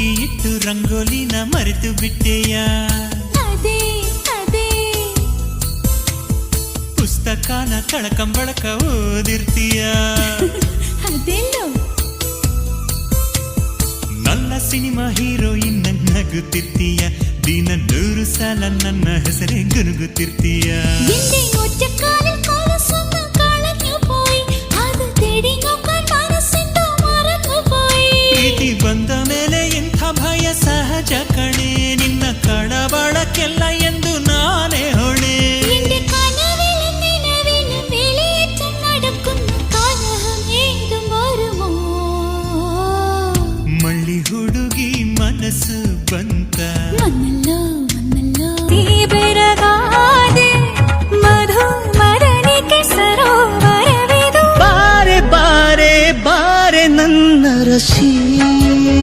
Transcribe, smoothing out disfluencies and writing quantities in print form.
ಚುಕ್ಕಿ ಇಟ್ಟು ರಂಗೋಲಿನ ಮರೆತು ಬಿಟ್ಟೆಯ. ಅದೇ ಅದೇ ಪುಸ್ತಕನ ಕಳಕಂಬಳಕ ಓದಿರ್ತೀಯ. ಅದೆಲ್ಲೋ ನಲ್ಲ ಸಿನಿಮಾ ಹೀರೋಯಿನ್ ನಗುತ್ತಿರ್ತೀಯ. ದಿನ 100 ಸಲ ನನ್ನ ಹೆಸರೇ ಗುನುಗುತ್ತಿರ್ತೀಯ. ಪ್ರೀತಿ ಬಂದ ಮೇಲೆ ಇಂಥ ಭಯ ಸಹಜ ಕಣೆ. ನಿನ್ನ ಕಳವಳಕ್ಕೆಲ್ಲ ಎಂದು ನಾನೇ ಹೊಣೆ. ಮಳ್ಳಿ ಹುಡುಗಿ ಮನಸ್ಸು ಬಂತ